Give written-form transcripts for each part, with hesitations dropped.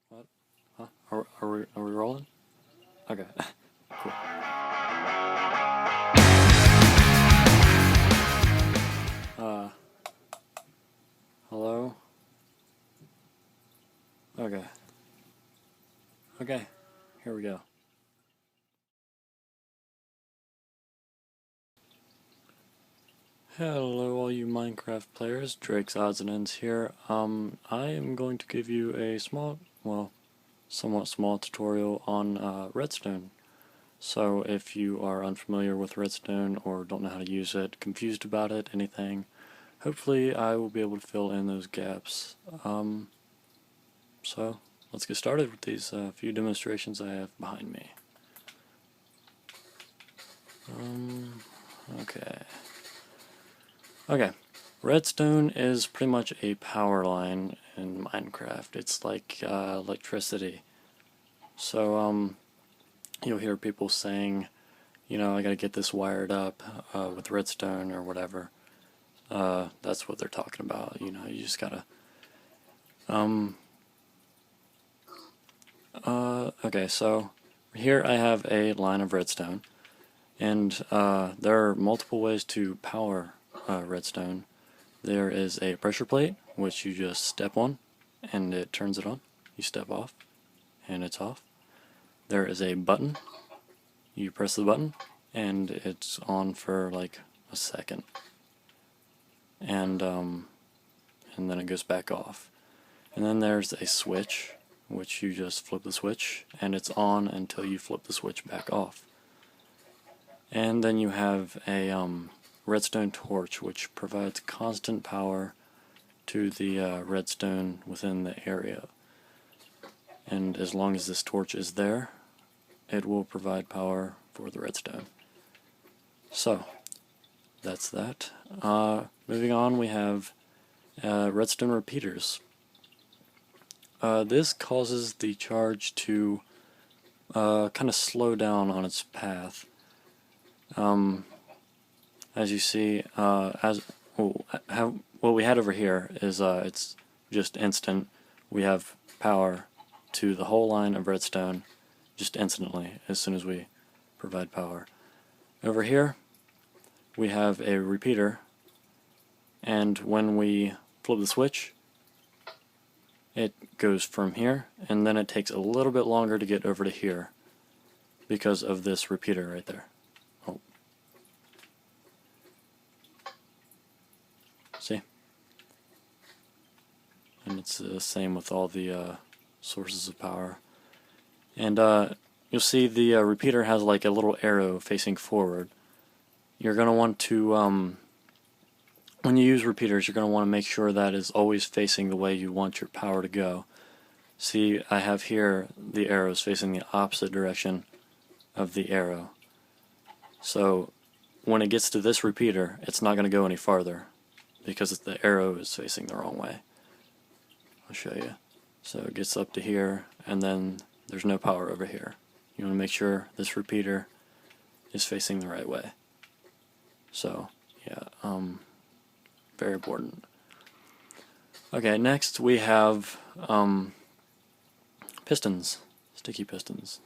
What? Huh? Are we rolling? Okay. Cool. Uh, hello? Okay. Okay. Here we go. Hello all you Minecraft players, Drake's Odds and Ends here. I am going to give you a small, well, somewhat small tutorial on Redstone. So if you are unfamiliar with Redstone or don't know how to use it, confused about it, anything, hopefully I will be able to fill in those gaps. So let's get started with these few demonstrations I have behind me. Okay. Okay. Redstone is pretty much a power line in Minecraft. It's like electricity. So you'll hear people saying, you know, I gotta get this wired up with redstone or whatever. That's what they're talking about. You know, you just gotta. Okay, so here I have a line of redstone, and there are multiple ways to power redstone. There is a pressure plate, which you just step on, and it turns it on. You step off, and it's off. There is a button. You press the button, and it's on for like a second, and then it goes back off. And then there's a switch, which you just flip the switch, and it's on until you flip the switch back off. And then you have a redstone torch, which provides constant power to the redstone within the area. And as long as this torch is there, it will provide power for the redstone. So, that's that. Moving on, we have redstone repeaters. This causes the charge to kind of slow down on its path. As you see, what we had over here is it's just instant. We have power to the whole line of redstone just instantly as soon as we provide power. Over here we have a repeater, and when we flip the switch, it goes from here, and then it takes a little bit longer to get over to here because of this repeater right there. Oh. See? And it's the same with all the sources of power. And you'll see the repeater has like a little arrow facing forward. You're going to want to, when you use repeaters, you're going to want to make sure that is always facing the way you want your power to go. See, I have here the arrows facing the opposite direction of the arrow. So when it gets to this repeater, it's not going to go any farther because the arrow is facing the wrong way. I'll show you. So it gets up to here, and then there's no power over here. You want to make sure this repeater is facing the right way. So, yeah, very important. Okay, next we have pistons, sticky pistons.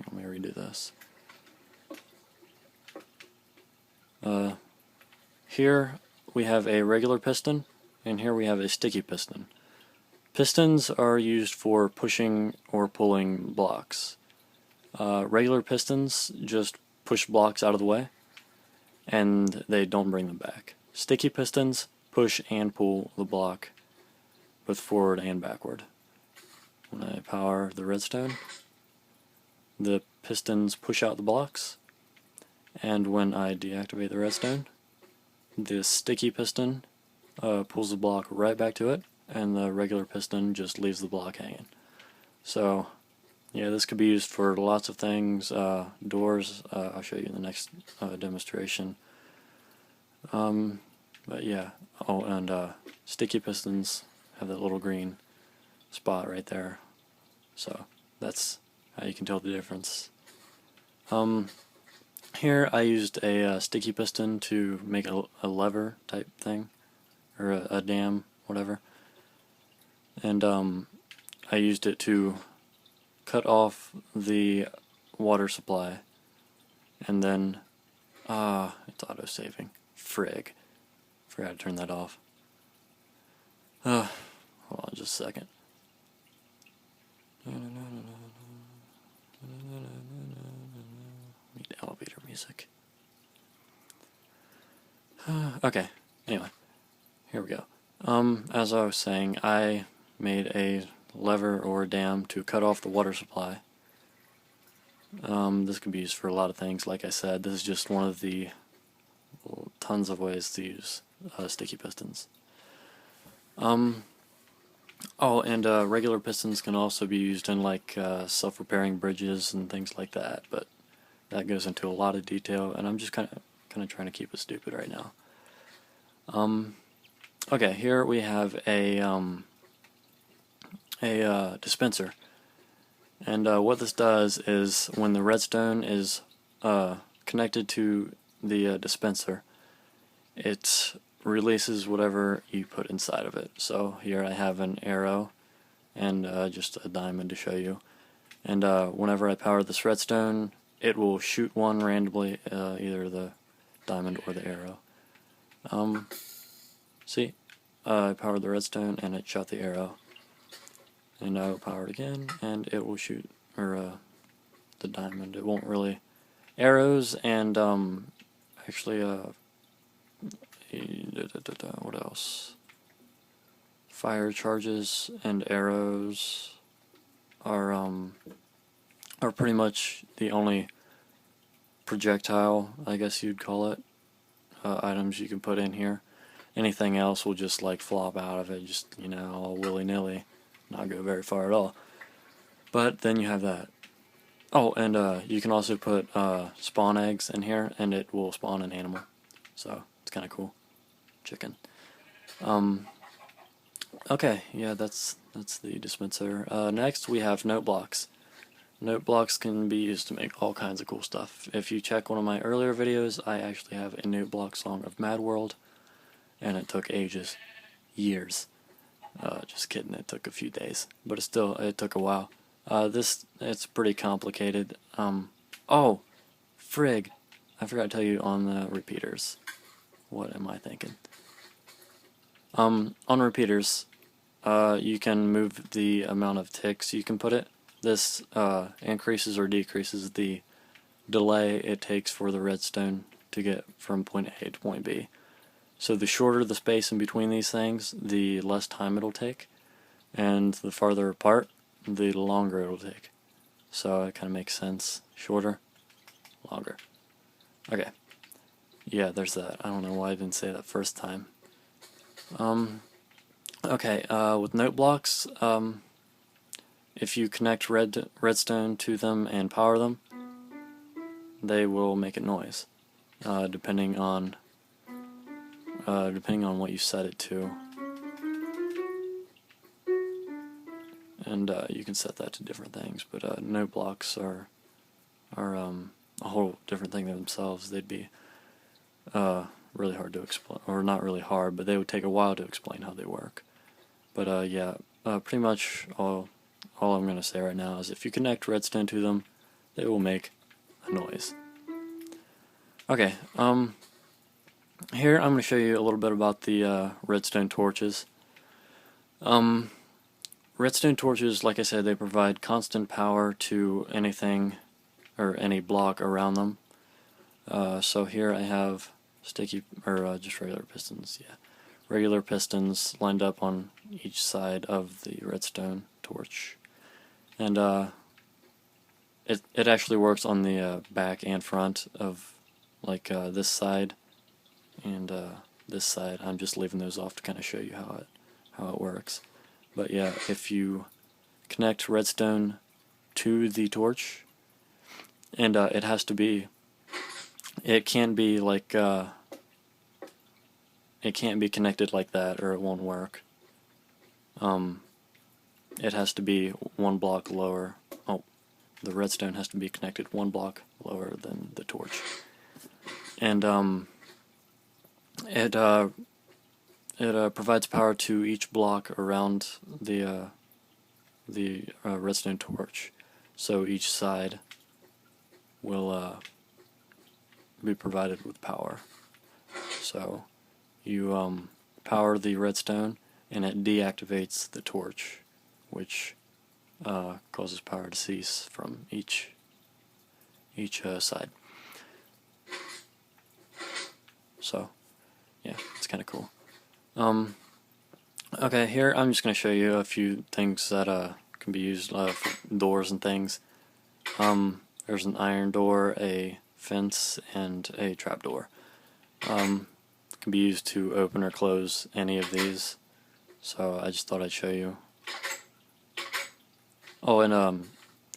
Let me redo this. Here we have a regular piston, and here we have a sticky piston. Pistons are used for pushing or pulling blocks. Regular pistons just push blocks out of the way, and they don't bring them back. Sticky pistons push and pull the block both forward and backward. When I power the redstone, the pistons push out the blocks, and when I deactivate the redstone, the sticky piston pulls the block right back to it, and the regular piston just leaves the block hanging. So, yeah, this could be used for lots of things. Doors, I'll show you in the next demonstration. But yeah, oh, and sticky pistons have that little green spot right there. So that's how you can tell the difference. Here I used a sticky piston to make a lever type thing, or a dam, whatever. And I used it to cut off the water supply, and then it's auto-saving. Frig. Forgot to turn that off. Hold on just a second. Need elevator music. Okay, anyway, here we go. As I was saying, I made a lever or a dam to cut off the water supply. This can be used for a lot of things. Like I said, this is just one of the tons of ways to use sticky pistons. Oh, and regular pistons can also be used in like self-repairing bridges and things like that, but that goes into a lot of detail, and I'm just kind of trying to keep it stupid right now. Okay, here we have a dispenser, and what this does is when the redstone is connected to the dispenser, it releases whatever you put inside of it. So here I have an arrow and just a diamond to show you, and whenever I power this redstone, it will shoot one randomly, either the diamond or the arrow. See, I powered the redstone and it shot the arrow, and now I'll power it again and it will shoot the diamond. It won't really arrows and actually what else? Fire charges and arrows are pretty much the only projectile, I guess you'd call it, items you can put in here. Anything else will just like flop out of it, just, you know, all willy-nilly, not go very far at all. But then you have that. Oh, and you can also put spawn eggs in here, and it will spawn an animal. So it's kind of cool. Chicken. Okay, yeah, that's the dispenser. Next we have note blocks. Note blocks can be used to make all kinds of cool stuff. If you check one of my earlier videos, I actually have a note block song of Mad World, and it took ages, years. Just kidding, it took a few days, but it took a while. It's pretty complicated. Oh, frig, I forgot to tell you on the repeaters. What am I thinking? On repeaters, you can move the amount of ticks you can put it. This increases or decreases the delay it takes for the redstone to get from point A to point B. So the shorter the space in between these things, the less time it'll take, and the farther apart, the longer it'll take. So it kind of makes sense. Shorter, longer. Okay. Yeah, there's that. I don't know why I didn't say that first time. Okay, with note blocks, if you connect redstone to them and power them, they will make a noise, depending on what you set it to. And you can set that to different things, but note blocks are a whole different thing themselves. They'd be really hard to explain, or not really hard, but they would take a while to explain how they work. But yeah, pretty much all I'm going to say right now is if you connect redstone to them, they will make a noise. Okay, here I'm going to show you a little bit about the redstone torches. Redstone torches, like I said, they provide constant power to anything or any block around them. So here I have just regular pistons, yeah. Regular pistons lined up on each side of the redstone torch. And it actually works on the back and front of like this side and this side. I'm just leaving those off to kind of show you how it works. But yeah, if you connect redstone to the torch, and it can't be like it can't be connected like that or it won't work. It has to be one block lower. Oh, the redstone has to be connected one block lower than the torch. And it provides power to each block around the the redstone torch, so each side will be provided with power. So you power the redstone and it deactivates the torch, which causes power to cease from each side. So yeah, it's kind of cool. Okay, here I'm just going to show you a few things that can be used for doors and things. There's an iron door, a fence, and a trapdoor. Can be used to open or close any of these. So I just thought I'd show you. Oh, and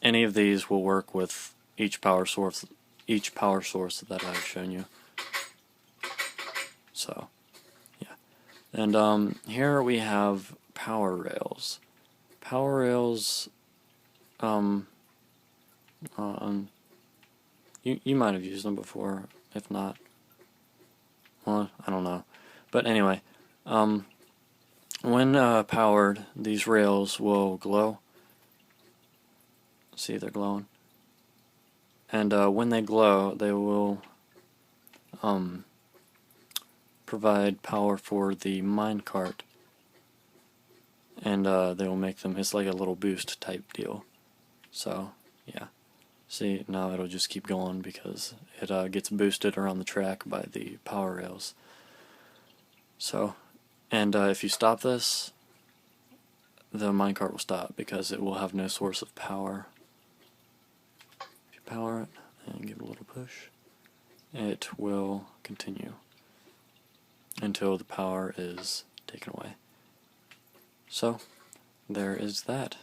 any of these will work with each power source that I've shown you. So yeah, and here we have power rails. Power rails. You might have used them before. If not, well, I don't know. But anyway, when powered, these rails will glow. See, they're glowing. And when they glow, they will provide power for the minecart. And they will make them, it's like a little boost type deal. So, yeah. See, now it'll just keep going because it gets boosted around the track by the power rails. So, and if you stop this, the minecart will stop because it will have no source of power. If you power it and give it a little push, it will continue until the power is taken away. So, there is that.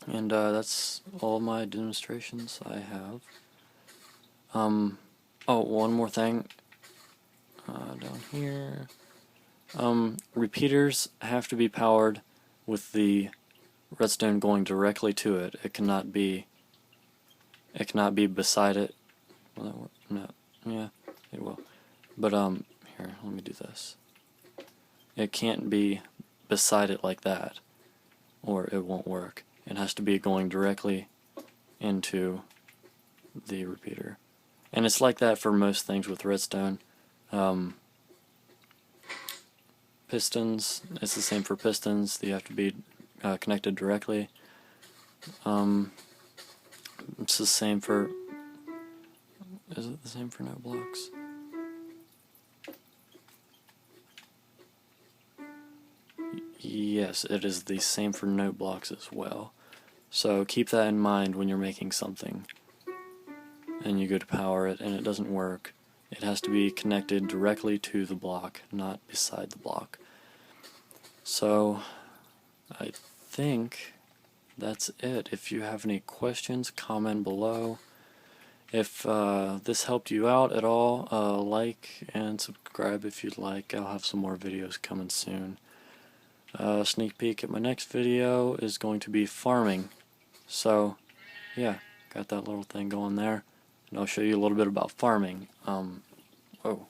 And that's all my demonstrations I have. Oh, one more thing. Down here. Repeaters have to be powered with the redstone going directly to it. It cannot be beside it. Will that work? No. Yeah, it will. But here, let me do this. It can't be beside it like that, or it won't work. It has to be going directly into the repeater. And it's like that for most things with redstone. Pistons, it's the same for pistons. They have to be connected directly. It's the same for... Is it the same for note blocks? Yes, it is the same for note blocks as well. So keep that in mind when you're making something and you go to power it and it doesn't work. It has to be connected directly to the block, not beside the block. So I think that's it. If you have any questions, comment below. If this helped you out at all, like and subscribe if you'd like. I'll have some more videos coming soon. Sneak peek at my next video is going to be farming. So, yeah, got that little thing going there. And I'll show you a little bit about farming. Oh,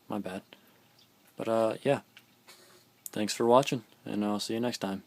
my bad. But, yeah. Thanks for watching, and I'll see you next time.